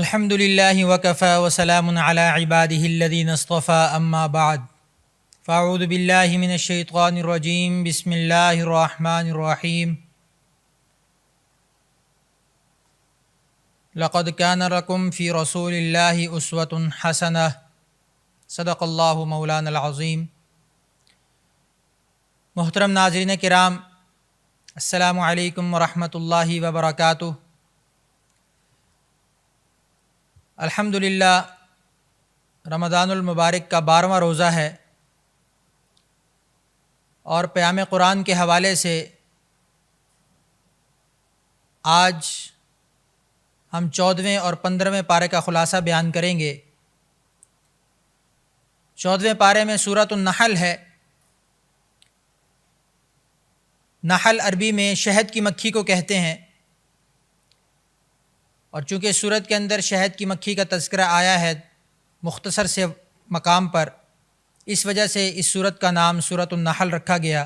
الحمد للہ وکفی وسلام علی عبادہ الذین اصطفی اما بعد فاعوذ باللہ من الشیطان الرجیم بسم اللہ الرحمن الرحیم لقد کان لکم فی رسول اللہ اسوۃ حسنہ صدق اللہ مولانا العظیم۔ محترم ناظرین کرام، السلام علیکم ورحمۃ اللہ وبرکاتہ۔ الحمدللہ رمضان المبارک کا 12واں روزہ ہے اور پیام قرآن کے حوالے سے آج ہم 14ویں اور 15ویں پارے کا خلاصہ بیان کریں گے۔ 14ویں پارے میں سورۃ النحل ہے۔ نحل عربی میں شہد کی مکھی کو کہتے ہیں، اور چونکہ سورت کے اندر شہد کی مکھی کا تذکرہ آیا ہے مختصر سے مقام پر، اس وجہ سے اس سورت کا نام سورۃ النحل رکھا گیا۔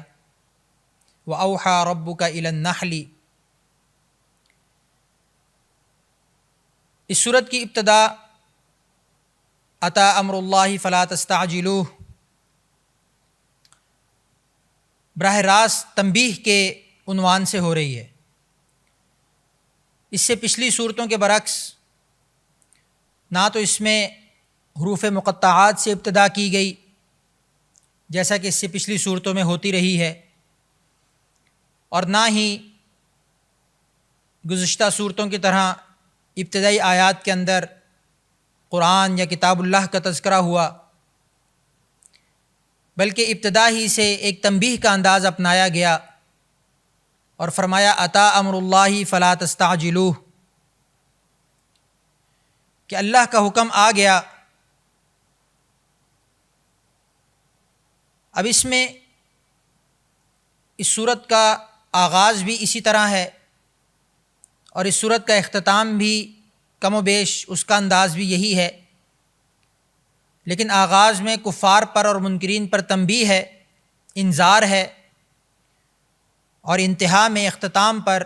وَأَوْحَى رَبُّكَ إِلَى النَّحْلِ۔ اس سورت کی ابتدا اَتَى أَمْرُ اللَّهِ فَلَا تَسْتَعْجِلُوهُ براہ راست تنبیہ کے عنوان سے ہو رہی ہے۔ اس سے پچھلی صورتوں کے برعکس نہ تو اس میں حروف مقطعات سے ابتدا کی گئی جیسا کہ اس سے پچھلی صورتوں میں ہوتی رہی ہے، اور نہ ہی گزشتہ صورتوں کی طرح ابتدائی آیات کے اندر قرآن یا کتاب اللہ کا تذکرہ ہوا، بلکہ ابتدا ہی سے ایک تنبیہ کا انداز اپنایا گیا اور فرمایا اتا امر اللہ فلا تستعجلوہ، کہ اللہ کا حکم آ گیا۔ اب اس میں اس سورت کا آغاز بھی اسی طرح ہے اور اس سورت کا اختتام بھی کم و بیش اس کا انداز بھی یہی ہے، لیکن آغاز میں کفار پر اور منکرین پر تنبیہ ہے، انذار ہے، اور انتہا میں اختتام پر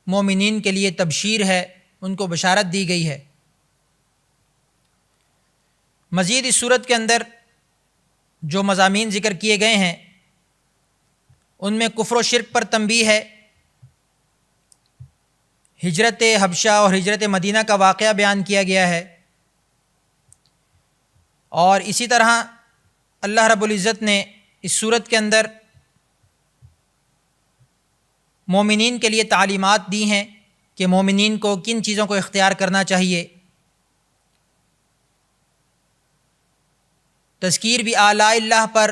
مومنین کے لیے تبشیر ہے، ان کو بشارت دی گئی ہے۔ مزید اس صورت کے اندر جو مضامین ذکر کیے گئے ہیں ان میں کفر و شرک پر تنبیہ ہے، ہجرت حبشہ اور ہجرت مدینہ کا واقعہ بیان کیا گیا ہے، اور اسی طرح اللہ رب العزت نے اس صورت کے اندر مومنین کے لیے تعلیمات دی ہیں کہ مومنین کو کن چیزوں کو اختیار کرنا چاہیے۔ تذکیر بھی آلاء اللہ پر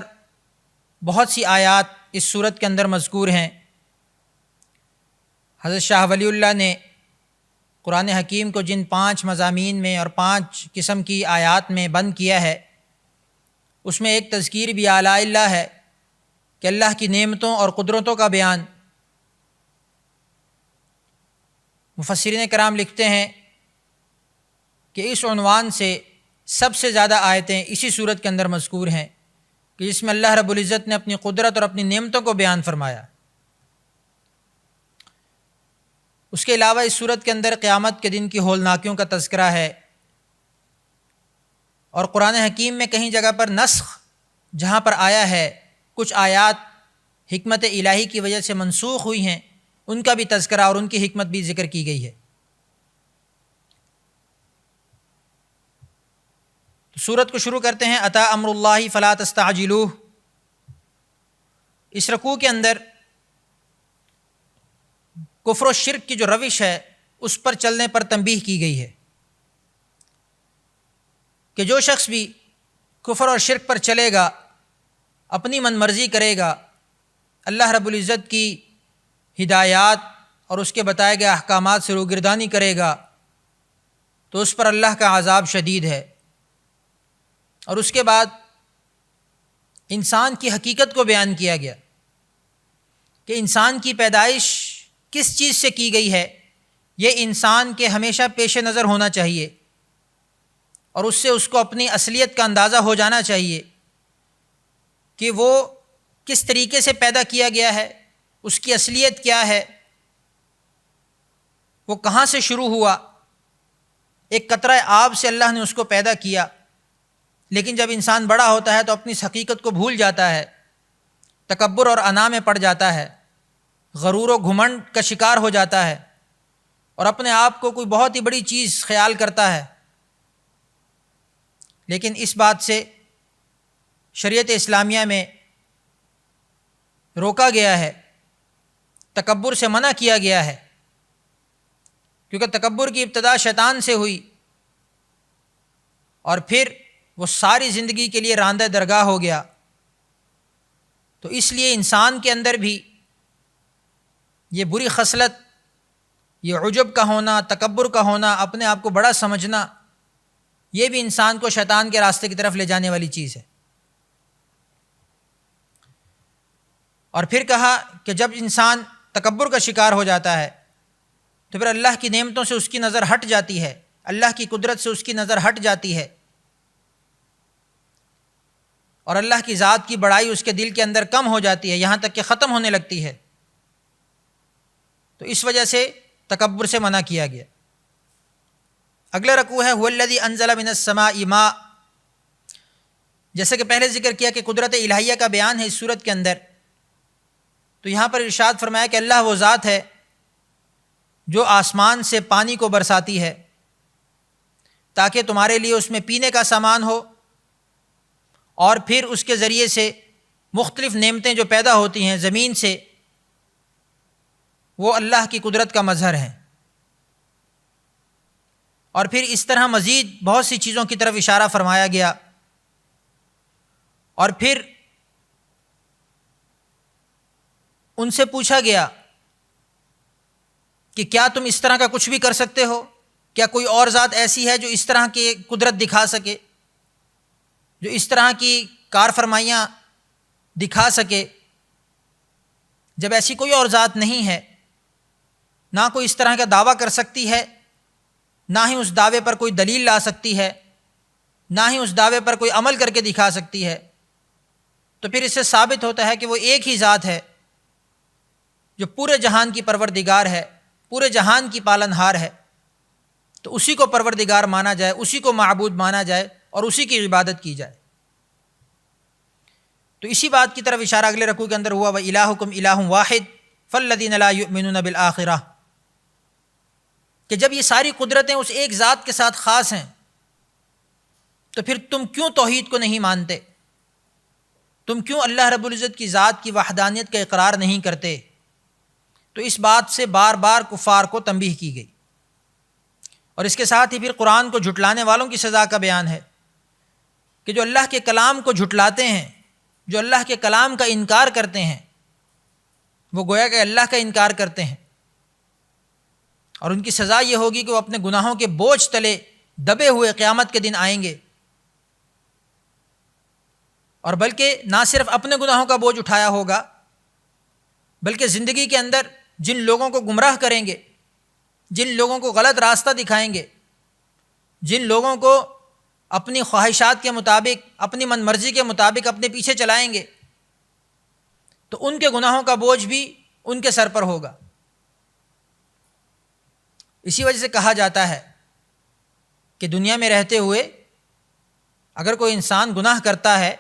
بہت سی آیات اس صورت کے اندر مذکور ہیں۔ حضرت شاہ ولی اللہ نے قرآن حکیم کو جن 5 مضامین میں اور 5 قسم کی آیات میں بند کیا ہے، اس میں ایک تذکیر بھی آلاء اللہ ہے کہ اللہ کی نعمتوں اور قدرتوں کا بیان۔ مفسرین کرام لکھتے ہیں کہ اس عنوان سے سب سے زیادہ آیتیں اسی صورت کے اندر مذکور ہیں کہ جس میں اللہ رب العزت نے اپنی قدرت اور اپنی نعمتوں کو بیان فرمایا۔ اس کے علاوہ اس صورت کے اندر قیامت کے دن کی ہولناکیوں کا تذکرہ ہے، اور قرآن حکیم میں کہیں جگہ پر نسخ جہاں پر آیا ہے، کچھ آیات حکمت الہی کی وجہ سے منسوخ ہوئی ہیں، ان کا بھی تذکرہ اور ان کی حکمت بھی ذکر کی گئی ہے۔ تو سورت کو شروع کرتے ہیں اتا امر اللہ فلا تستعجلوہ۔ اس رکوع کے اندر کفر و شرک کی جو روش ہے اس پر چلنے پر تنبیہ کی گئی ہے کہ جو شخص بھی کفر اور شرک پر چلے گا، اپنی من مرضی کرے گا، اللہ رب العزت کی ہدایات اور اس کے بتائے گئے احکامات سے روگردانی کرے گا تو اس پر اللہ کا عذاب شدید ہے۔ اور اس کے بعد انسان کی حقیقت کو بیان کیا گیا کہ انسان کی پیدائش کس چیز سے کی گئی ہے، یہ انسان کے ہمیشہ پیش نظر ہونا چاہیے، اور اس سے اس کو اپنی اصلیت کا اندازہ ہو جانا چاہیے کہ وہ کس طریقے سے پیدا کیا گیا ہے، اس کی اصلیت کیا ہے، وہ کہاں سے شروع ہوا، ایک قطرہ آب سے اللہ نے اس کو پیدا کیا، لیکن جب انسان بڑا ہوتا ہے تو اپنی اس حقیقت کو بھول جاتا ہے، تکبر اور انا میں پڑ جاتا ہے، غرور و گھمنڈ کا شکار ہو جاتا ہے اور اپنے آپ کو کوئی بہت ہی بڑی چیز خیال کرتا ہے۔ لیکن اس بات سے شریعت اسلامیہ میں روکا گیا ہے، تکبر سے منع کیا گیا ہے، کیونکہ تکبر کی ابتدا شیطان سے ہوئی اور پھر وہ ساری زندگی کے لیے راندہ درگاہ ہو گیا۔ تو اس لیے انسان کے اندر بھی یہ بری خصلت، یہ عجب کا ہونا، تکبر کا ہونا، اپنے آپ کو بڑا سمجھنا، یہ بھی انسان کو شیطان کے راستے کی طرف لے جانے والی چیز ہے۔ اور پھر کہا کہ جب انسان تکبر کا شکار ہو جاتا ہے تو پھر اللہ کی نعمتوں سے اس کی نظر ہٹ جاتی ہے، اللہ کی قدرت سے اس کی نظر ہٹ جاتی ہے، اور اللہ کی ذات کی بڑائی اس کے دل کے اندر کم ہو جاتی ہے، یہاں تک کہ ختم ہونے لگتی ہے۔ تو اس وجہ سے تکبر سے منع کیا گیا۔ اگلا رکوع ہے هو الذی انزل من السماء ماء، جیسے کہ پہلے ذکر کیا کہ قدرت الہیہ کا بیان ہے اس صورت کے اندر، تو یہاں پر ارشاد فرمایا کہ اللہ وہ ذات ہے جو آسمان سے پانی کو برساتی ہے تاکہ تمہارے لیے اس میں پینے کا سامان ہو، اور پھر اس کے ذریعے سے مختلف نعمتیں جو پیدا ہوتی ہیں زمین سے، وہ اللہ کی قدرت کا مظہر ہیں۔ اور پھر اس طرح مزید بہت سی چیزوں کی طرف اشارہ فرمایا گیا، اور پھر ان سے پوچھا گیا کہ کیا تم اس طرح کا کچھ بھی کر سکتے ہو؟ کیا کوئی اور ذات ایسی ہے جو اس طرح کی قدرت دکھا سکے، جو اس طرح کی کار فرمائیاں دکھا سکے؟ جب ایسی کوئی اور ذات نہیں ہے، نہ کوئی اس طرح کا دعویٰ کر سکتی ہے، نہ ہی اس دعوے پر کوئی دلیل لا سکتی ہے، نہ ہی اس دعوے پر کوئی عمل کر کے دکھا سکتی ہے، تو پھر اس سے ثابت ہوتا ہے کہ وہ ایک ہی ذات ہے جو پورے جہان کی پروردگار ہے، پورے جہان کی پالنہار ہے۔ تو اسی کو پروردگار مانا جائے، اسی کو معبود مانا جائے اور اسی کی عبادت کی جائے۔ تو اسی بات کی طرف اشارہ اگلے رکوع کے اندر ہوا وَإِلَٰهُكُمْ إِلَٰهٌ وَاحِدٌ فَالَّذِينَ لَا يُؤْمِنُونَ بِالْآخِرَةِ، کہ جب یہ ساری قدرتیں اس ایک ذات کے ساتھ خاص ہیں تو پھر تم کیوں توحید کو نہیں مانتے؟ تم کیوں اللہ رب العزت کی ذات کی وحدانیت کا اقرار نہیں کرتے؟ تو اس بات سے بار بار کفار کو تنبیہ کی گئی، اور اس کے ساتھ ہی پھر قرآن کو جھٹلانے والوں کی سزا کا بیان ہے کہ جو اللہ کے کلام کو جھٹلاتے ہیں، جو اللہ کے کلام کا انکار کرتے ہیں، وہ گویا کہ اللہ کا انکار کرتے ہیں، اور ان کی سزا یہ ہوگی کہ وہ اپنے گناہوں کے بوجھ تلے دبے ہوئے قیامت کے دن آئیں گے، اور بلکہ نہ صرف اپنے گناہوں کا بوجھ اٹھایا ہوگا، بلکہ زندگی کے اندر جن لوگوں کو گمراہ کریں گے، جن لوگوں کو غلط راستہ دکھائیں گے، جن لوگوں کو اپنی خواہشات کے مطابق، اپنی من مرضی کے مطابق اپنے پیچھے چلائیں گے، تو ان کے گناہوں کا بوجھ بھی ان کے سر پر ہوگا۔ اسی وجہ سے کہا جاتا ہے کہ دنیا میں رہتے ہوئے اگر کوئی انسان گناہ کرتا ہے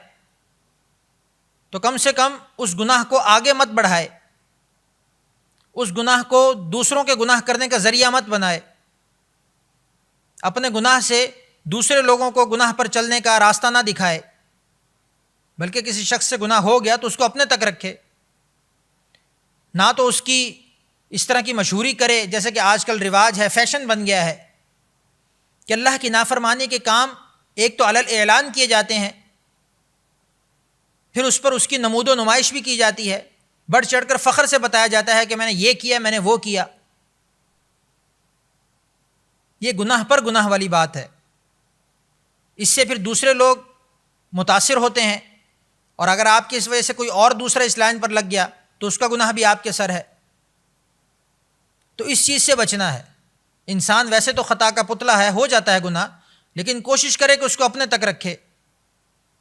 تو کم سے کم اس گناہ کو آگے مت بڑھائے، اس گناہ کو دوسروں کے گناہ کرنے کا ذریعہ مت بنائے، اپنے گناہ سے دوسرے لوگوں کو گناہ پر چلنے کا راستہ نہ دکھائے، بلکہ کسی شخص سے گناہ ہو گیا تو اس کو اپنے تک رکھے، نہ تو اس کی اس طرح کی مشہوری کرے جیسے کہ آج کل رواج ہے، فیشن بن گیا ہے کہ اللہ کی نافرمانی کے کام ایک تو علل اعلان کیے جاتے ہیں، پھر اس پر اس کی نمود و نمائش بھی کی جاتی ہے، بڑھ چڑھ کر فخر سے بتایا جاتا ہے کہ میں نے یہ کیا، میں نے وہ کیا۔ یہ گناہ پر گناہ والی بات ہے، اس سے پھر دوسرے لوگ متاثر ہوتے ہیں، اور اگر آپ کی اس وجہ سے کوئی اور دوسرا اس لائن پر لگ گیا تو اس کا گناہ بھی آپ کے سر ہے۔ تو اس چیز سے بچنا ہے۔ انسان ویسے تو خطا کا پتلا ہے، ہو جاتا ہے گناہ، لیکن کوشش کرے کہ اس کو اپنے تک رکھے،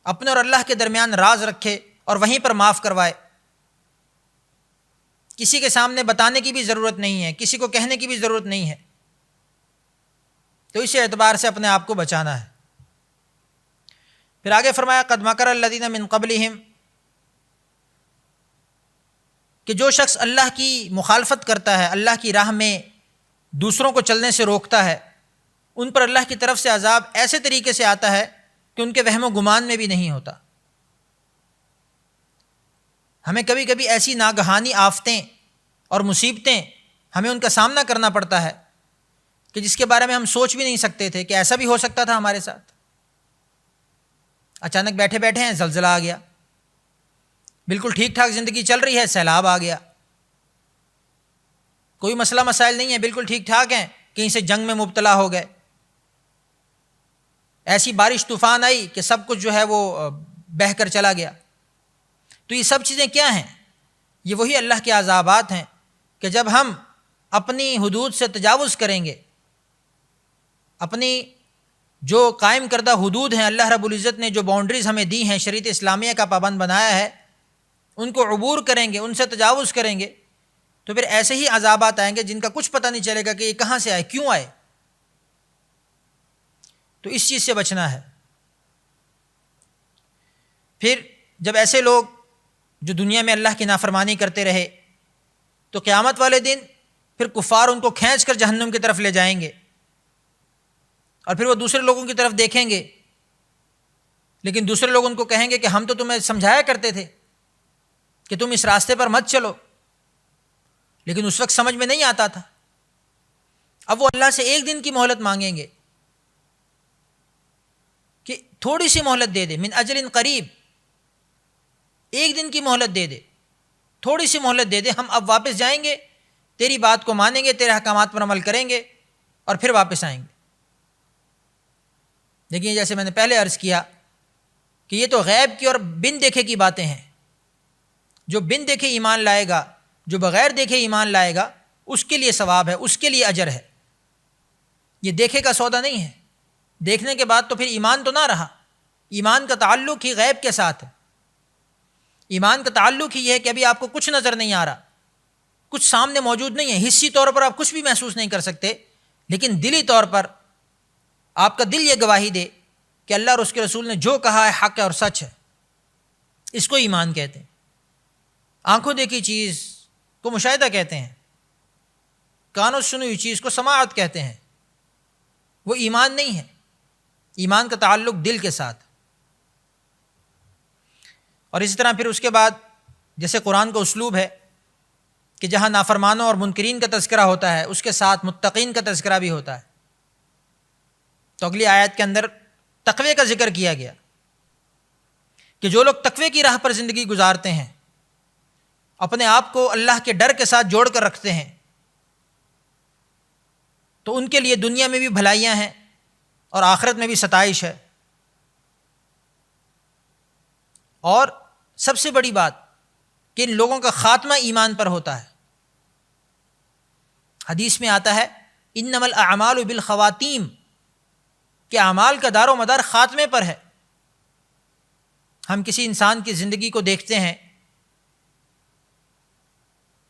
اپنے اور اللہ کے درمیان راز رکھے اور وہیں پر معاف کروائے۔ کسی کے سامنے بتانے کی بھی ضرورت نہیں ہے، کسی کو کہنے کی بھی ضرورت نہیں ہے، تو اس اعتبار سے اپنے آپ کو بچانا ہے۔ پھر آگے فرمایا قد مکر الذین من قبلہم، کہ جو شخص اللہ کی مخالفت کرتا ہے، اللہ کی راہ میں دوسروں کو چلنے سے روکتا ہے، ان پر اللہ کی طرف سے عذاب ایسے طریقے سے آتا ہے کہ ان کے وہم و گمان میں بھی نہیں ہوتا۔ ہمیں کبھی کبھی ایسی ناگہانی آفتیں اور مصیبتیں ہمیں ان کا سامنا کرنا پڑتا ہے کہ جس کے بارے میں ہم سوچ بھی نہیں سکتے تھے کہ ایسا بھی ہو سکتا تھا ہمارے ساتھ۔ اچانک بیٹھے بیٹھے ہیں زلزلہ آ گیا، بالکل ٹھیک ٹھاک زندگی چل رہی ہے، سیلاب آ گیا، کوئی مسئلہ مسائل نہیں ہے، بالکل ٹھیک ٹھاک ہیں، کہیں سے جنگ میں مبتلا ہو گئے، ایسی بارش طوفان آئی کہ سب کچھ جو ہے وہ بہہ کر چلا گیا۔ تو یہ سب چیزیں کیا ہیں؟ یہ وہی اللہ کے عذابات ہیں کہ جب ہم اپنی حدود سے تجاوز کریں گے، اپنی جو قائم کردہ حدود ہیں، اللہ رب العزت نے جو باؤنڈریز ہمیں دی ہیں، شریعت اسلامیہ کا پابند بنایا ہے، ان کو عبور کریں گے، ان سے تجاوز کریں گے، تو پھر ایسے ہی عذابات آئیں گے جن کا کچھ پتہ نہیں چلے گا کہ یہ کہاں سے آئے، کیوں آئے۔ تو اس چیز سے بچنا ہے۔ پھر جب ایسے لوگ جو دنیا میں اللہ کی نافرمانی کرتے رہے تو قیامت والے دن پھر کفار ان کو کھینچ کر جہنم کی طرف لے جائیں گے، اور پھر وہ دوسرے لوگوں کی طرف دیکھیں گے، لیکن دوسرے لوگ ان کو کہیں گے کہ ہم تو تمہیں سمجھایا کرتے تھے کہ تم اس راستے پر مت چلو، لیکن اس وقت سمجھ میں نہیں آتا تھا۔ اب وہ اللہ سے ایک دن کی مہلت مانگیں گے کہ تھوڑی سی مہلت دے دے، من اجل قریب، ایک دن کی مہلت دے دے، تھوڑی سی مہلت دے دے، ہم اب واپس جائیں گے، تیری بات کو مانیں گے، تیرے احکامات پر عمل کریں گے، اور پھر واپس آئیں گے۔ دیکھیے جیسے میں نے پہلے عرض کیا کہ یہ تو غیب کی اور بن دیکھے کی باتیں ہیں۔ جو بن دیکھے ایمان لائے گا، جو بغیر دیکھے ایمان لائے گا، اس کے لیے ثواب ہے، اس کے لیے اجر ہے۔ یہ دیکھے کا سودا نہیں ہے، دیکھنے کے بعد تو پھر ایمان تو نہ رہا۔ ایمان کا تعلق ہی غیب کے ساتھ ہے۔ ایمان کا تعلق ہی یہ ہے کہ ابھی آپ کو کچھ نظر نہیں آ رہا، کچھ سامنے موجود نہیں ہے، حسی طور پر آپ کچھ بھی محسوس نہیں کر سکتے، لیکن دلی طور پر آپ کا دل یہ گواہی دے کہ اللہ اور اس کے رسول نے جو کہا ہے حق ہے اور سچ ہے، اس کو ایمان کہتے ہیں۔ آنکھوں دیکھی چیز کو مشاہدہ کہتے ہیں، کانوں سے سنی ہوئی چیز کو سماعت کہتے ہیں، وہ ایمان نہیں ہے۔ ایمان کا تعلق دل کے ساتھ۔ اور اسی طرح پھر اس کے بعد جیسے قرآن کا اسلوب ہے کہ جہاں نافرمانوں اور منکرین کا تذکرہ ہوتا ہے، اس کے ساتھ متقین کا تذکرہ بھی ہوتا ہے۔ تو اگلی آیت کے اندر تقوی کا ذکر کیا گیا کہ جو لوگ تقوی کی راہ پر زندگی گزارتے ہیں، اپنے آپ کو اللہ کے ڈر کے ساتھ جوڑ کر رکھتے ہیں، تو ان کے لیے دنیا میں بھی بھلائیاں ہیں اور آخرت میں بھی ستائش ہے۔ اور سب سے بڑی بات کہ ان لوگوں کا خاتمہ ایمان پر ہوتا ہے۔ حدیث میں آتا ہے انما الاعمال بالخواتیم، کہ اعمال کا دار و مدار خاتمے پر ہے۔ ہم کسی انسان کی زندگی کو دیکھتے ہیں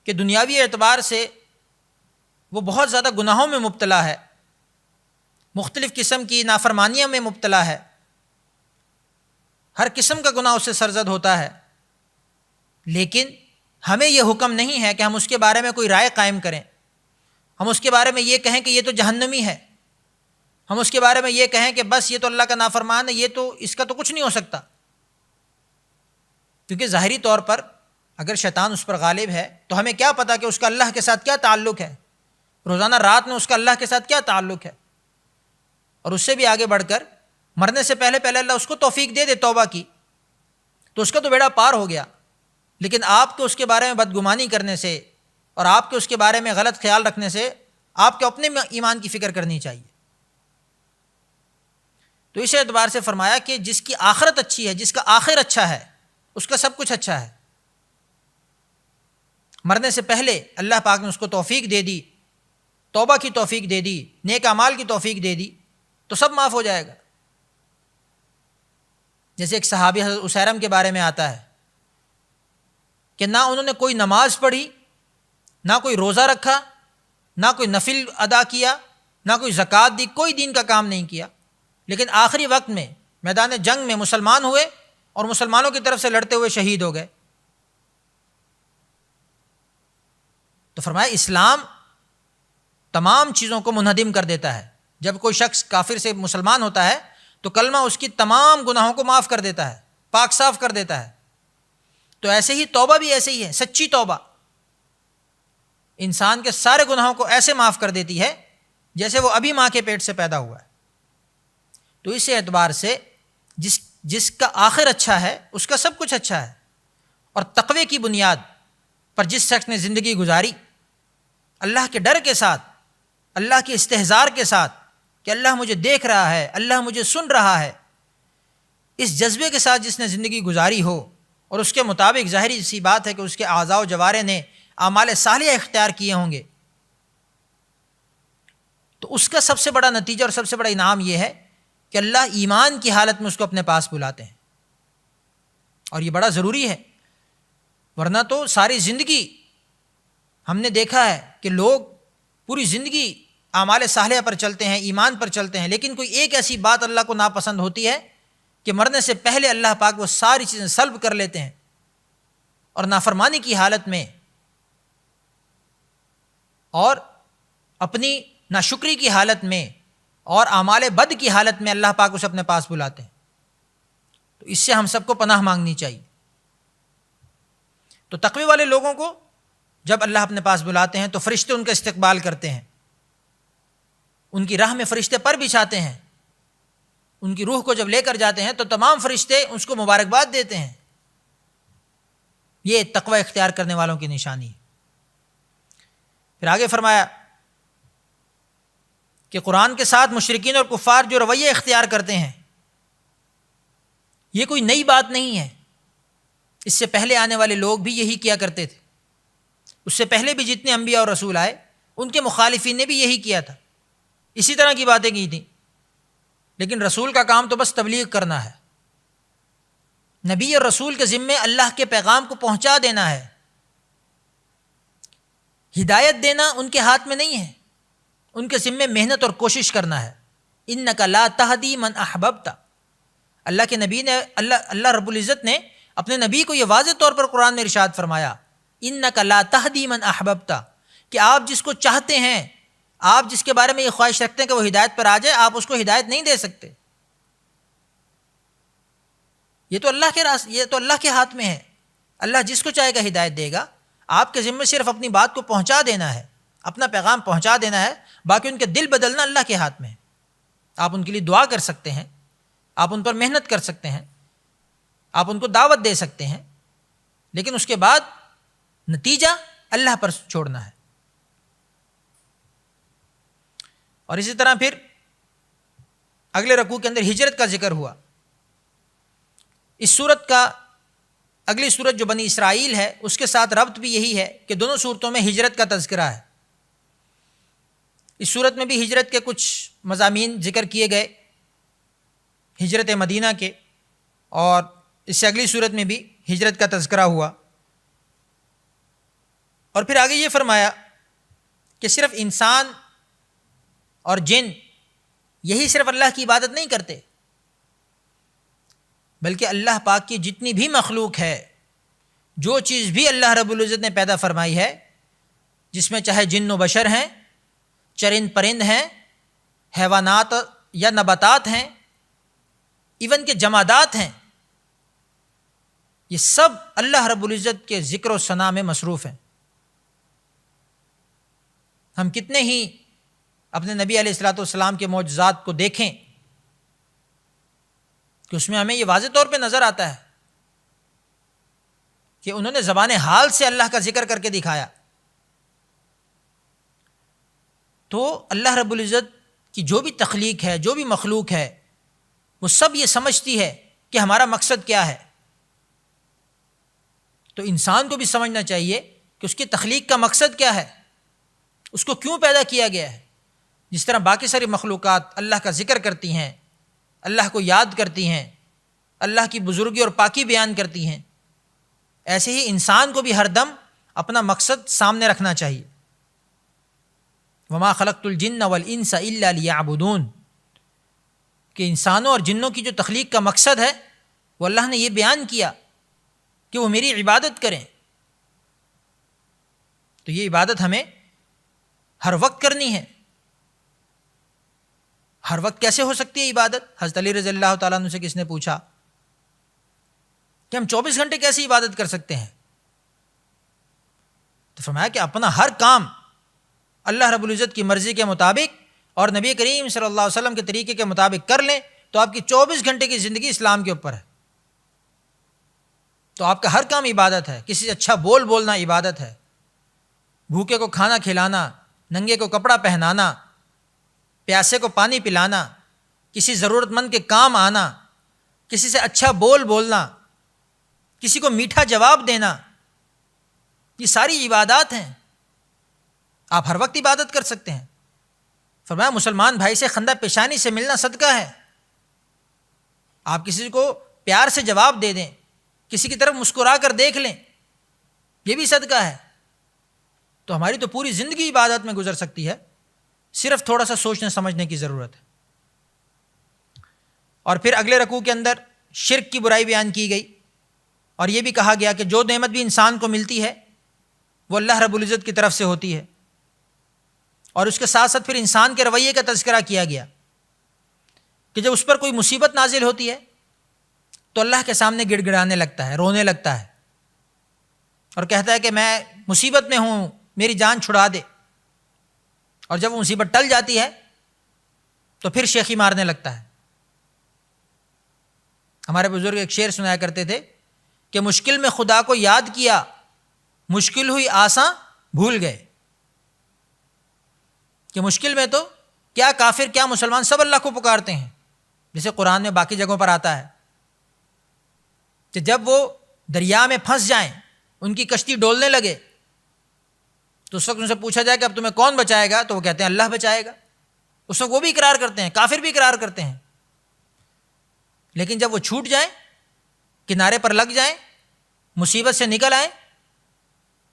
کہ دنیاوی اعتبار سے وہ بہت زیادہ گناہوں میں مبتلا ہے، مختلف قسم کی نافرمانیوں میں مبتلا ہے، ہر قسم کا گناہ اس سے سرزد ہوتا ہے، لیکن ہمیں یہ حکم نہیں ہے کہ ہم اس کے بارے میں کوئی رائے قائم کریں، ہم اس کے بارے میں یہ کہیں کہ یہ تو جہنمی ہے، ہم اس کے بارے میں یہ کہیں کہ بس یہ تو اللہ کا نافرمان ہے، یہ تو اس کا تو کچھ نہیں ہو سکتا۔ کیونکہ ظاہری طور پر اگر شیطان اس پر غالب ہے تو ہمیں کیا پتا کہ اس کا اللہ کے ساتھ کیا تعلق ہے، روزانہ رات میں اس کا اللہ کے ساتھ کیا تعلق ہے۔ اور اس سے بھی آگے بڑھ کر مرنے سے پہلے پہلے اللہ اس کو توفیق دے دے توبہ کی، تو اس کا تو بیڑا پار ہو گیا۔ لیکن آپ کو اس کے بارے میں بدگمانی کرنے سے اور آپ کے اس کے بارے میں غلط خیال رکھنے سے آپ کے اپنے ایمان کی فکر کرنی چاہیے۔ تو اس اعتبار سے فرمایا کہ جس کی آخرت اچھی ہے، جس کا آخر اچھا ہے، اس کا سب کچھ اچھا ہے۔ مرنے سے پہلے اللہ پاک نے اس کو توفیق دے دی، توبہ کی توفیق دے دی، نیک اعمال کی توفیق دے دی، تو سب معاف ہو جائے گا۔ جیسے ایک صحابی حضرت اسیرم کے بارے میں آتا ہے کہ نہ انہوں نے کوئی نماز پڑھی، نہ کوئی روزہ رکھا، نہ کوئی نفل ادا کیا، نہ کوئی زکوٰۃ دی، کوئی دین کا کام نہیں کیا، لیکن آخری وقت میں میدان جنگ میں مسلمان ہوئے اور مسلمانوں کی طرف سے لڑتے ہوئے شہید ہو گئے۔ تو فرمایا اسلام تمام چیزوں کو منہدم کر دیتا ہے۔ جب کوئی شخص کافر سے مسلمان ہوتا ہے تو کلمہ اس کی تمام گناہوں کو معاف کر دیتا ہے، پاک صاف کر دیتا ہے۔ تو ایسے ہی توبہ بھی ایسے ہی ہے، سچی توبہ انسان کے سارے گناہوں کو ایسے معاف کر دیتی ہے جیسے وہ ابھی ماں کے پیٹ سے پیدا ہوا ہے۔ تو اس اعتبار سے جس کا آخر اچھا ہے اس کا سب کچھ اچھا ہے۔ اور تقوی کی بنیاد پر جس شخص نے زندگی گزاری اللہ کے ڈر کے ساتھ، اللہ کے استحضار کے ساتھ کہ اللہ مجھے دیکھ رہا ہے، اللہ مجھے سن رہا ہے، اس جذبے کے ساتھ جس نے زندگی گزاری ہو اور اس کے مطابق ظاہری سی بات ہے کہ اس کے اعضاء و جوارح نے اعمال صالحہ اختیار کیے ہوں گے، تو اس کا سب سے بڑا نتیجہ اور سب سے بڑا انعام یہ ہے کہ اللہ ایمان کی حالت میں اس کو اپنے پاس بلاتے ہیں۔ اور یہ بڑا ضروری ہے، ورنہ تو ساری زندگی ہم نے دیکھا ہے کہ لوگ پوری زندگی اعمال صالحہ پر چلتے ہیں، ایمان پر چلتے ہیں، لیکن کوئی ایک ایسی بات اللہ کو ناپسند ہوتی ہے کہ مرنے سے پہلے اللہ پاک وہ ساری چیزیں سلب کر لیتے ہیں، اور نافرمانی کی حالت میں اور اپنی ناشکری کی حالت میں اور اعمال بد کی حالت میں اللہ پاک اسے اپنے پاس بلاتے ہیں۔ تو اس سے ہم سب کو پناہ مانگنی چاہیے۔ تو تقوی والے لوگوں کو جب اللہ اپنے پاس بلاتے ہیں تو فرشتے ان کا استقبال کرتے ہیں، ان کی راہ میں فرشتے پر بچھاتے ہیں، ان کی روح کو جب لے کر جاتے ہیں تو تمام فرشتے اس کو مبارکباد دیتے ہیں۔ یہ تقوی اختیار کرنے والوں کی نشانی ہے۔ پھر آگے فرمایا کہ قرآن کے ساتھ مشرکین اور کفار جو رویہ اختیار کرتے ہیں یہ کوئی نئی بات نہیں ہے، اس سے پہلے آنے والے لوگ بھی یہی کیا کرتے تھے۔ اس سے پہلے بھی جتنے انبیاء اور رسول آئے ان کے مخالفین نے بھی یہی کیا تھا، اسی طرح کی باتیں کی تھیں، لیکن رسول کا کام تو بس تبلیغ کرنا ہے۔ نبی اور رسول کے ذمے اللہ کے پیغام کو پہنچا دینا ہے، ہدایت دینا ان کے ہاتھ میں نہیں ہے، ان کے ذمے محنت اور کوشش کرنا ہے۔ انک لا تہدی من احببت، اللہ کے نبی نے اللہ رب العزت نے اپنے نبی کو یہ واضح طور پر قرآن میں ارشاد فرمایا، انک لا تہدی من احببت، کہ آپ جس کو چاہتے ہیں، آپ جس کے بارے میں یہ خواہش رکھتے ہیں کہ وہ ہدایت پر آ جائے، آپ اس کو ہدایت نہیں دے سکتے۔ یہ تو اللہ کے ہاتھ میں ہے، اللہ جس کو چاہے گا ہدایت دے گا۔ آپ کے ذمے صرف اپنی بات کو پہنچا دینا ہے، اپنا پیغام پہنچا دینا ہے، باقی ان کے دل بدلنا اللہ کے ہاتھ میں ہے۔ آپ ان کے لیے دعا کر سکتے ہیں، آپ ان پر محنت کر سکتے ہیں، آپ ان کو دعوت دے سکتے ہیں، لیکن اس کے بعد نتیجہ اللہ پر چھوڑنا ہے۔ اور اسی طرح پھر اگلے رکوع کے اندر ہجرت کا ذکر ہوا۔ اس سورت کا اگلی سورت جو بنی اسرائیل ہے اس کے ساتھ ربط بھی یہی ہے کہ دونوں سورتوں میں ہجرت کا تذکرہ ہے۔ اس سورت میں بھی ہجرت کے کچھ مضامین ذکر کیے گئے، ہجرت مدینہ کے، اور اس سے اگلی سورت میں بھی ہجرت کا تذکرہ ہوا۔ اور پھر آگے یہ فرمایا کہ صرف انسان اور جن یہی صرف اللہ کی عبادت نہیں کرتے، بلکہ اللہ پاک کی جتنی بھی مخلوق ہے، جو چیز بھی اللہ رب العزت نے پیدا فرمائی ہے، جس میں چاہے جن و بشر ہیں، چرند پرند ہیں، حیوانات یا نباتات ہیں، ایون کہ جمادات ہیں، یہ سب اللہ رب العزت کے ذکر و ثنا میں مصروف ہیں۔ ہم کتنے ہی اپنے نبی علیہ الصلوۃ والسلام کے معجزات کو دیکھیں کہ اس میں ہمیں یہ واضح طور پہ نظر آتا ہے کہ انہوں نے زبان حال سے اللہ کا ذکر کر کے دکھایا۔ تو اللہ رب العزت کی جو بھی تخلیق ہے، جو بھی مخلوق ہے، وہ سب یہ سمجھتی ہے کہ ہمارا مقصد کیا ہے۔ تو انسان کو بھی سمجھنا چاہیے کہ اس کی تخلیق کا مقصد کیا ہے، اس کو کیوں پیدا کیا گیا ہے۔ جس طرح باقی ساری مخلوقات اللہ کا ذکر کرتی ہیں، اللہ کو یاد کرتی ہیں، اللہ کی بزرگی اور پاکی بیان کرتی ہیں، ایسے ہی انسان کو بھی ہر دم اپنا مقصد سامنے رکھنا چاہیے۔ وما خلقت الجن والانس الا لیعبدون، کہ انسانوں اور جنوں کی جو تخلیق کا مقصد ہے وہ اللہ نے یہ بیان کیا کہ وہ میری عبادت کریں۔ تو یہ عبادت ہمیں ہر وقت کرنی ہے۔ ہر وقت کیسے ہو سکتی ہے عبادت؟ حضرت علی رضی اللہ تعالیٰ عنہ سے کس نے پوچھا کہ ہم 24 گھنٹے کیسے عبادت کر سکتے ہیں؟ تو فرمایا کہ اپنا ہر کام اللہ رب العزت کی مرضی کے مطابق اور نبی کریم صلی اللہ علیہ وسلم کے طریقے کے مطابق کر لیں تو آپ کی 24 گھنٹے کی زندگی اسلام کے اوپر ہے۔ تو آپ کا ہر کام عبادت ہے۔ کسی سے اچھا بولنا عبادت ہے، بھوکے کو کھانا کھلانا، ننگے کو کپڑا پہنانا، پیاسے کو پانی پلانا، کسی ضرورت مند کے کام آنا، کسی سے اچھا بولنا، کسی کو میٹھا جواب دینا، یہ ساری عبادات ہیں۔ آپ ہر وقت عبادت کر سکتے ہیں۔ فرمایا مسلمان بھائی سے خندہ پیشانی سے ملنا صدقہ ہے۔ آپ کسی کو پیار سے جواب دے دیں، کسی کی طرف مسکرا کر دیکھ لیں، یہ بھی صدقہ ہے۔ تو ہماری تو پوری زندگی عبادت میں گزر سکتی ہے، صرف تھوڑا سا سوچنے سمجھنے کی ضرورت ہے۔ اور پھر اگلے رکوع کے اندر شرک کی برائی بیان کی گئی، اور یہ بھی کہا گیا کہ جو نعمت بھی انسان کو ملتی ہے وہ اللہ رب العزت کی طرف سے ہوتی ہے۔ اور اس کے ساتھ ساتھ پھر انسان کے رویے کا تذکرہ کیا گیا کہ جب اس پر کوئی مصیبت نازل ہوتی ہے تو اللہ کے سامنے گڑ گڑانے لگتا ہے، رونے لگتا ہے، اور کہتا ہے کہ میں مصیبت میں ہوں، میری جان چھڑا دے۔ اور جب وہ مصیبت ٹل جاتی ہے تو پھر شیخی مارنے لگتا ہے۔ ہمارے بزرگ ایک شعر سنایا کرتے تھے کہ مشکل میں خدا کو یاد کیا، مشکل ہوئی آساں بھول گئے۔ کہ مشکل میں تو کیا کافر کیا مسلمان سب اللہ کو پکارتے ہیں، جیسے قرآن میں باقی جگہوں پر آتا ہے کہ جب وہ دریا میں پھنس جائیں، ان کی کشتی ڈولنے لگے، تو اس وقت ان سے پوچھا جائے کہ اب تمہیں کون بچائے گا؟ تو وہ کہتے ہیں اللہ بچائے گا۔ اس وقت وہ بھی اقرار کرتے ہیں، کافر بھی اقرار کرتے ہیں۔ لیکن جب وہ چھوٹ جائیں، کنارے پر لگ جائیں، مصیبت سے نکل آئیں،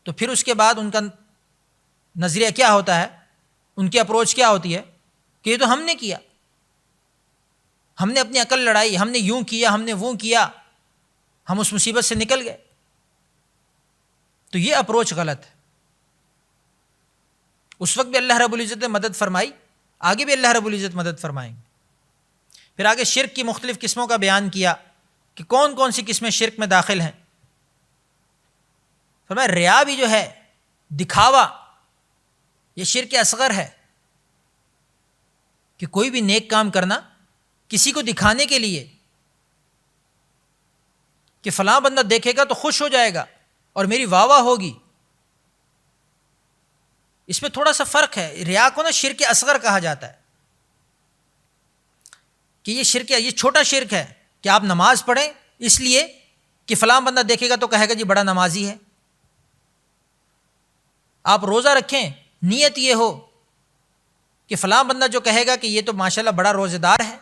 تو پھر اس کے بعد ان کا نظریہ کیا ہوتا ہے، ان کی اپروچ کیا ہوتی ہے کہ یہ تو ہم نے کیا، ہم نے اپنی عقل لڑائی، ہم نے یوں کیا، ہم نے وہ کیا، ہم اس مصیبت سے نکل گئے۔ تو یہ اپروچ غلط ہے۔ اس وقت بھی اللہ رب العزت نے مدد فرمائی، آگے بھی اللہ رب العزت مدد فرمائیں گے۔ پھر آگے شرک کی مختلف قسموں کا بیان کیا کہ کون کون سی قسمیں شرک میں داخل ہیں۔ فرمایا ریا بھی جو ہے، دکھاوا، یہ شرک اصغر ہے، کہ کوئی بھی نیک کام کرنا کسی کو دکھانے کے لیے کہ فلاں بندہ دیکھے گا تو خوش ہو جائے گا اور میری واہ واہ ہوگی۔ اس میں تھوڑا سا فرق ہے۔ ریا کو نا شرک اصغر کہا جاتا ہے کہ یہ شرک، یہ چھوٹا شرک ہے کہ آپ نماز پڑھیں اس لیے کہ فلاں بندہ دیکھے گا تو کہے گا جی بڑا نمازی ہے۔ آپ روزہ رکھیں، نیت یہ ہو کہ فلاں بندہ جو کہے گا کہ یہ تو ماشاءاللہ بڑا روزہ دار ہے۔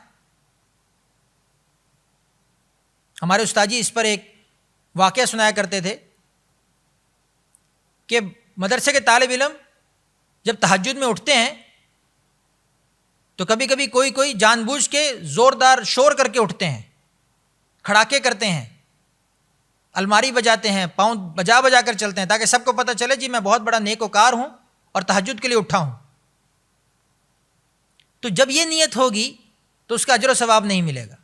ہمارے استاد جی اس پر ایک واقعہ سنایا کرتے تھے کہ مدرسے کے طالب علم جب تہجد میں اٹھتے ہیں تو کبھی کبھی کوئی جان بوجھ کے زوردار شور کر کے اٹھتے ہیں، کھڑاکے کرتے ہیں، الماری بجاتے ہیں، پاؤں بجا بجا کر چلتے ہیں تاکہ سب کو پتہ چلے جی میں بہت بڑا نیک وکار ہوں اور تہجد کے لیے اٹھا ہوں۔ تو جب یہ نیت ہوگی تو اس کا اجر و ثواب نہیں ملے گا،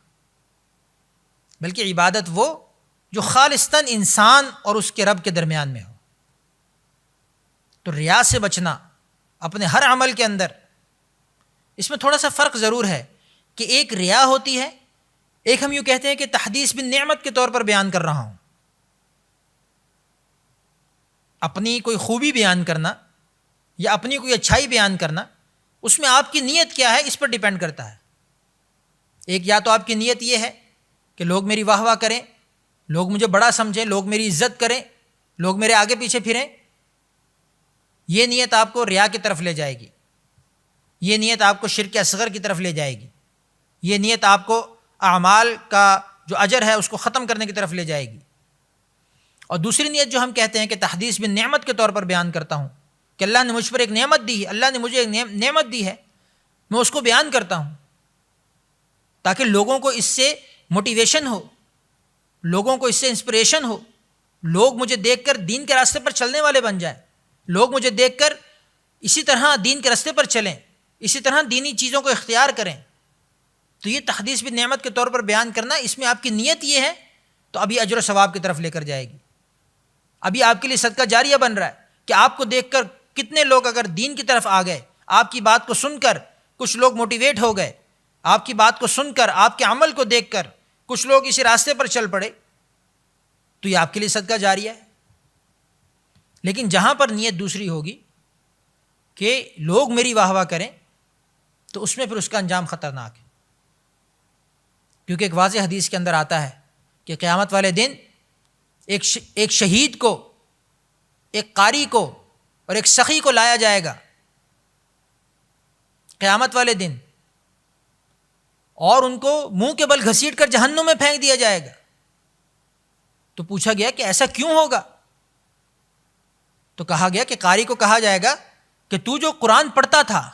بلکہ عبادت وہ جو خالصتاً انسان اور اس کے رب کے درمیان میں ہو۔ تو ریا سے بچنا اپنے ہر عمل کے اندر، اس میں تھوڑا سا فرق ضرور ہے کہ ایک ریا ہوتی ہے، ایک ہم یوں کہتے ہیں کہ تحدیث بالنعمت کے طور پر بیان کر رہا ہوں، اپنی کوئی خوبی بیان کرنا یا اپنی کوئی اچھائی بیان کرنا، اس میں آپ کی نیت کیا ہے اس پر ڈیپینڈ کرتا ہے۔ ایک یا تو آپ کی نیت یہ ہے کہ لوگ میری واہ واہ کریں، لوگ مجھے بڑا سمجھیں، لوگ میری عزت کریں، لوگ میرے آگے پیچھے پھریں، یہ نیت آپ کو ریا کی طرف لے جائے گی، یہ نیت آپ کو شرک اصغر کی طرف لے جائے گی، یہ نیت آپ کو اعمال کا جو اجر ہے اس کو ختم کرنے کی طرف لے جائے گی۔ اور دوسری نیت جو ہم کہتے ہیں کہ تحدیث بالنعمت کے طور پر بیان کرتا ہوں، کہ اللہ نے مجھ پر ایک نعمت دی ہے، اللہ نے مجھے ایک نعمت دی ہے، میں اس کو بیان کرتا ہوں تاکہ لوگوں کو اس سے موٹیویشن ہو، لوگوں کو اس سے انسپریشن ہو، لوگ مجھے دیکھ کر دین کے راستے پر چلنے والے بن جائیں، لوگ مجھے دیکھ کر اسی طرح دین کے راستے پر چلیں، اسی طرح دینی چیزوں کو اختیار کریں۔ تو یہ تحدیث بھی نعمت کے طور پر بیان کرنا، اس میں آپ کی نیت یہ ہے تو ابھی اجر و ثواب کی طرف لے کر جائے گی، ابھی آپ کے لیے صدقہ جاریہ بن رہا ہے کہ آپ کو دیکھ کر کتنے لوگ اگر دین کی طرف آ گئے، آپ کی بات کو سن کر کچھ لوگ موٹیویٹ ہو گئے، آپ کی بات کو سن کر، آپ کے عمل کو دیکھ کر کچھ لوگ اسی راستے پر چل پڑے، تو یہ آپ کے لیے صدقہ جاریہ ہے۔ لیکن جہاں پر نیت دوسری ہوگی کہ لوگ میری واہ واہ کریں، تو اس میں پھر اس کا انجام خطرناک ہے، کیونکہ ایک واضح حدیث کے اندر آتا ہے کہ قیامت والے دن ایک شہید کو، ایک قاری کو اور ایک سخی کو لایا جائے گا قیامت والے دن، اور ان کو منہ کے بل گھسیٹ کر جہنم میں پھینک دیا جائے گا۔ تو پوچھا گیا کہ ایسا کیوں ہوگا؟ تو کہا گیا کہ قاری کو کہا جائے گا کہ تو جو قرآن پڑھتا تھا،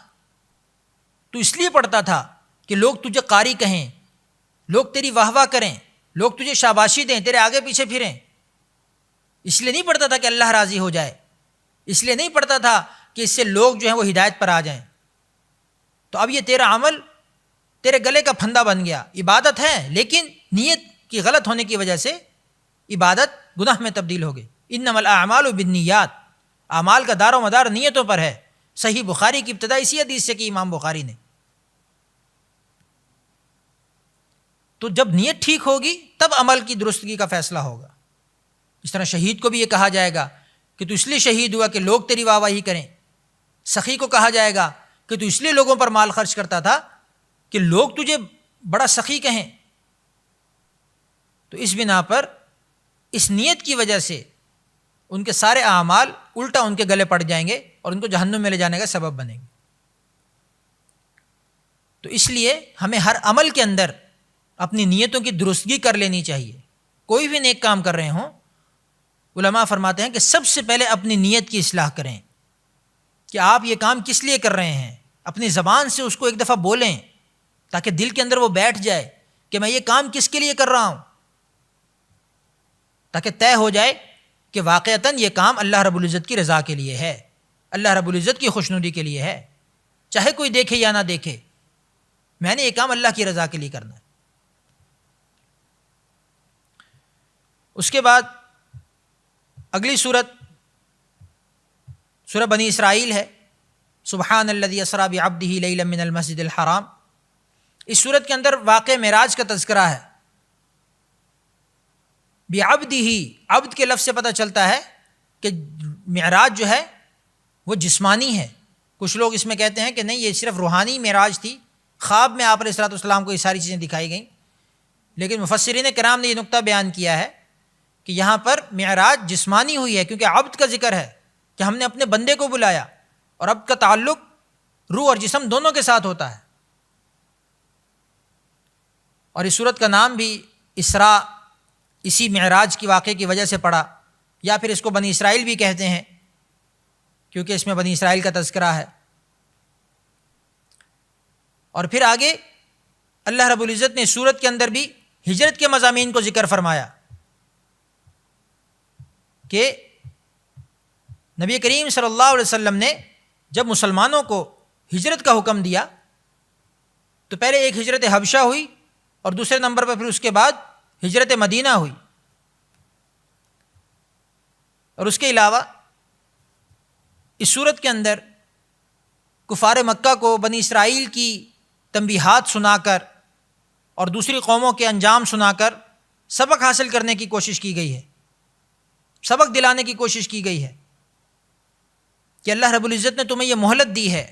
تو اس لیے پڑھتا تھا کہ لوگ تجھے قاری کہیں، لوگ تیری واہ واہ کریں، لوگ تجھے شاباشی دیں، تیرے آگے پیچھے پھریں، اس لیے نہیں پڑھتا تھا کہ اللہ راضی ہو جائے، اس لیے نہیں پڑھتا تھا کہ اس سے لوگ جو ہیں وہ ہدایت پر آ جائیں۔ تو اب یہ تیرا عمل تیرے گلے کا پھندا بن گیا، عبادت ہے لیکن نیت کی غلط ہونے کی وجہ سے عبادت گناہ میں تبدیل ہو گئی۔ انما الاعمال بالنیات، اعمال کا دار و مدار نیتوں پر ہے۔ صحیح بخاری کی ابتدا اسی حدیث سے کی امام بخاری نے۔ تو جب نیت ٹھیک ہوگی تب عمل کی درستگی کا فیصلہ ہوگا۔ اس طرح شہید کو بھی یہ کہا جائے گا کہ تو اس لیے شہید ہوا کہ لوگ تیری واہ واہی کریں، سخی کو کہا جائے گا کہ تو اس لیے لوگوں پر مال خرچ کرتا تھا کہ لوگ تجھے بڑا سخی کہیں۔ تو اس بنا پر اس نیت کی وجہ سے ان کے سارے اعمال الٹا ان کے گلے پڑ جائیں گے اور ان کو جہنم میں لے جانے کا سبب بنیں گے۔ تو اس لیے ہمیں ہر عمل کے اندر اپنی نیتوں کی درستگی کر لینی چاہیے۔ کوئی بھی نیک کام کر رہے ہوں، علماء فرماتے ہیں کہ سب سے پہلے اپنی نیت کی اصلاح کریں کہ آپ یہ کام کس لیے کر رہے ہیں، اپنی زبان سے اس کو ایک دفعہ بولیں تاکہ دل کے اندر وہ بیٹھ جائے کہ میں یہ کام کس کے لیے کر رہا ہوں، تاکہ طے ہو جائے کہ واقعتاً یہ کام اللہ رب العزت کی رضا کے لیے ہے، اللہ رب العزت کی خوشنودی کے لیے ہے، چاہے کوئی دیکھے یا نہ دیکھے، میں نے یہ کام اللہ کی رضا کے لیے کرنا ہے۔ اس کے بعد اگلی سورت سورہ بنی اسرائیل ہے، سبحان الذی اسریٰ بعبدہ لیلا من المسجد الحرام۔ اس سورت کے اندر واقع معراج کا تذکرہ ہے۔ بعبدہ، عبد کے لفظ سے پتہ چلتا ہے کہ معراج جو ہے وہ جسمانی ہے۔ کچھ لوگ اس میں کہتے ہیں کہ نہیں، یہ صرف روحانی معراج تھی، خواب میں آپ علیہ الصلوۃ والسلام کو یہ ساری چیزیں دکھائی گئیں۔ لیکن مفسرین کرام نے یہ نقطہ بیان کیا ہے کہ یہاں پر معراج جسمانی ہوئی ہے کیونکہ عبد کا ذکر ہے کہ ہم نے اپنے بندے کو بلایا، اور عبد کا تعلق روح اور جسم دونوں کے ساتھ ہوتا ہے۔ اور اس سورت کا نام بھی اسراء اسی معراج کی واقعے کی وجہ سے پڑا، یا پھر اس کو بنی اسرائیل بھی کہتے ہیں کیونکہ اس میں بنی اسرائیل کا تذکرہ ہے۔ اور پھر آگے اللہ رب العزت نے سورت کے اندر بھی ہجرت کے مضامین کو ذکر فرمایا کہ نبی کریم صلی اللہ علیہ وسلم نے جب مسلمانوں کو ہجرت کا حکم دیا تو پہلے ایک ہجرت حبشہ ہوئی اور دوسرے نمبر پر پھر اس کے بعد ہجرت مدینہ ہوئی۔ اور اس کے علاوہ اس صورت کے اندر کفار مکہ کو بنی اسرائیل کی تنبیہات سنا کر اور دوسری قوموں کے انجام سنا کر سبق حاصل کرنے کی کوشش کی گئی ہے، سبق دلانے کی کوشش کی گئی ہے کہ اللہ رب العزت نے تمہیں یہ مہلت دی ہے،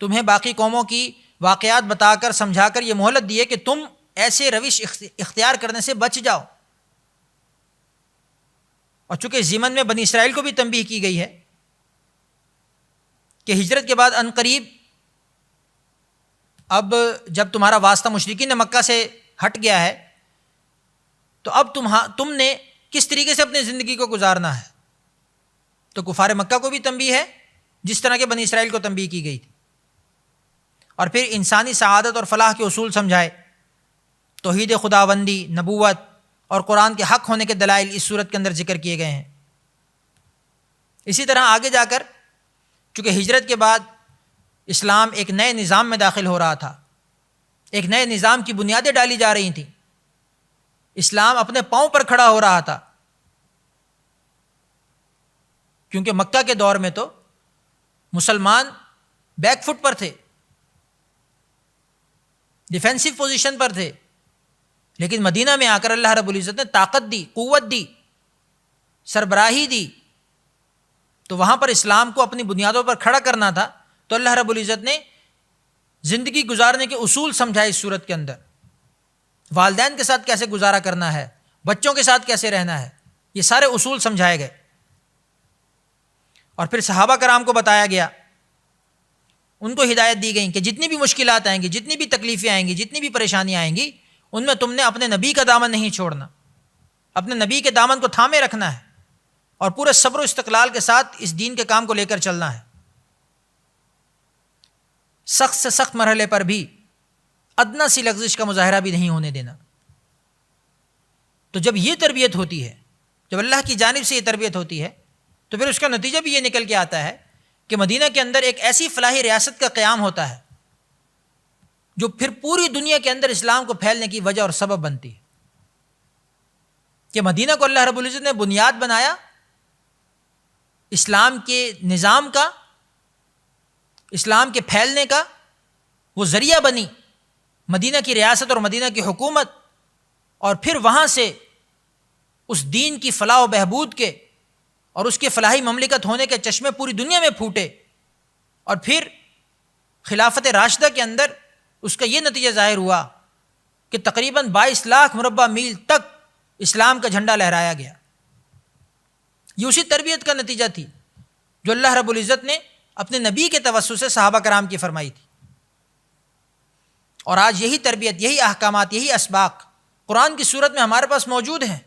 تمہیں باقی قوموں کی واقعات بتا کر سمجھا کر یہ مہلت دی ہے کہ تم ایسے روش اختیار کرنے سے بچ جاؤ۔ اور چونکہ ضمن میں بنی اسرائیل کو بھی تنبیہ کی گئی ہے کہ ہجرت کے بعد عنقریب اب جب تمہارا واسطہ مشرکین مکہ سے ہٹ گیا ہے تو اب تم نے کس طریقے سے اپنی زندگی کو گزارنا ہے۔ تو کفار مکہ کو بھی تنبیہ ہے جس طرح کے بنی اسرائیل کو تنبیہ کی گئی تھی، اور پھر انسانی سعادت اور فلاح کے اصول سمجھائے، توحید خداوندی، نبوت اور قرآن کے حق ہونے کے دلائل اس صورت کے اندر ذکر کیے گئے ہیں۔ اسی طرح آگے جا کر چونکہ ہجرت کے بعد اسلام ایک نئے نظام میں داخل ہو رہا تھا، ایک نئے نظام کی بنیادیں ڈالی جا رہی تھیں، اسلام اپنے پاؤں پر کھڑا ہو رہا تھا، کیونکہ مکہ کے دور میں تو مسلمان بیک فٹ پر تھے، ڈیفینسو پوزیشن پر تھے، لیکن مدینہ میں آ کر اللہ رب العزت نے طاقت دی، قوت دی، سربراہی دی، تو وہاں پر اسلام کو اپنی بنیادوں پر کھڑا کرنا تھا، تو اللہ رب العزت نے زندگی گزارنے کے اصول سمجھائے اس صورت کے اندر، والدین کے ساتھ کیسے گزارا کرنا ہے، بچوں کے ساتھ کیسے رہنا ہے، یہ سارے اصول سمجھائے گئے، اور پھر صحابہ کرام کو بتایا گیا، ان کو ہدایت دی گئی کہ جتنی بھی مشکلات آئیں گی، جتنی بھی تکلیفیں آئیں گی، جتنی بھی پریشانیاں آئیں گی، ان میں تم نے اپنے نبی کا دامن نہیں چھوڑنا، اپنے نبی کے دامن کو تھامے رکھنا ہے، اور پورے صبر و استقلال کے ساتھ اس دین کے کام کو لے کر چلنا ہے، سخت سے سخت مرحلے پر بھی ادنا سی لغزش کا مظاہرہ بھی نہیں ہونے دینا۔ تو جب یہ تربیت ہوتی ہے، جب اللہ کی جانب سے یہ تربیت ہوتی ہے، تو پھر اس کا نتیجہ بھی یہ نکل کے آتا ہے کہ مدینہ کے اندر ایک ایسی فلاحی ریاست کا قیام ہوتا ہے جو پھر پوری دنیا کے اندر اسلام کو پھیلنے کی وجہ اور سبب بنتی ہے، کہ مدینہ کو اللہ رب العزت نے بنیاد بنایا اسلام کے نظام کا، اسلام کے پھیلنے کا، وہ ذریعہ بنی مدینہ کی ریاست اور مدینہ کی حکومت، اور پھر وہاں سے اس دین کی فلاح و بہبود کے اور اس کے فلاحی مملکت ہونے کے چشمے پوری دنیا میں پھوٹے، اور پھر خلافت راشدہ کے اندر اس کا یہ نتیجہ ظاہر ہوا کہ تقریباً 22 لاکھ مربع میل تک اسلام کا جھنڈا لہرایا گیا۔ یہ اسی تربیت کا نتیجہ تھی جو اللہ رب العزت نے اپنے نبی کے توسط سے صحابہ کرام کی فرمائی تھی، اور آج یہی تربیت، یہی احکامات، یہی اسباق قرآن کی صورت میں ہمارے پاس موجود ہیں،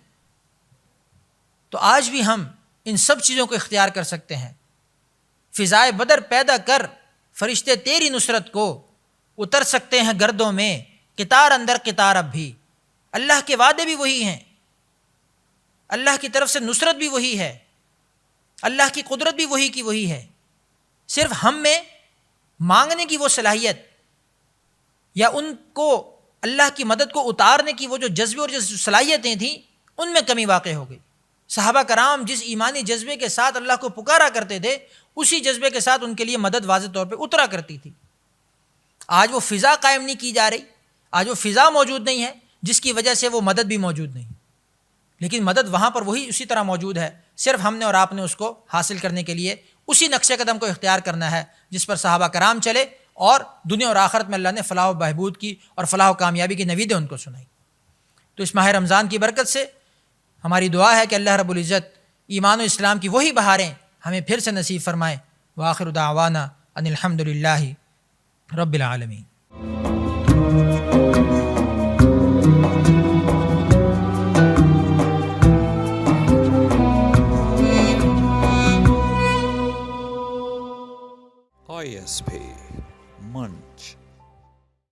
تو آج بھی ہم ان سب چیزوں کو اختیار کر سکتے ہیں۔ فضائے بدر پیدا کر فرشتے تیری نصرت کو، اتر سکتے ہیں گردوں میں قطار اندر قطار اب بھی۔ اللہ کے وعدے بھی وہی ہیں، اللہ کی طرف سے نصرت بھی وہی ہے، اللہ کی قدرت بھی وہی کی وہی ہے، صرف ہم میں مانگنے کی وہ صلاحیت یا ان کو اللہ کی مدد کو اتارنے کی وہ جو جذبے اور جو صلاحیتیں تھیں، ان میں کمی واقع ہو گئی۔ صحابہ کرام جس ایمانی جذبے کے ساتھ اللہ کو پکارا کرتے تھے، اسی جذبے کے ساتھ ان کے لیے مدد واضح طور پہ اترا کرتی تھی۔ آج وہ فضا قائم نہیں کی جا رہی، آج وہ فضا موجود نہیں ہے جس کی وجہ سے وہ مدد بھی موجود نہیں، لیکن مدد وہاں پر وہی اسی طرح موجود ہے، صرف ہم نے اور آپ نے اس کو حاصل کرنے کے لیے اسی نقش قدم کو اختیار کرنا ہے جس پر صحابہ کرام چلے، اور دنیا اور آخرت میں اللہ نے فلاح و بہبود کی اور فلاح و کامیابی کی نویدیں ان کو سنائی۔ تو اس ماہ رمضان کی برکت سے ہماری دعا ہے کہ اللہ رب العزت ایمان و اسلام کی وہی بہاریں ہمیں پھر سے نصیب فرمائے۔ وآخر دعوانا ان الحمد للہ رب العالمین۔ ISP Munch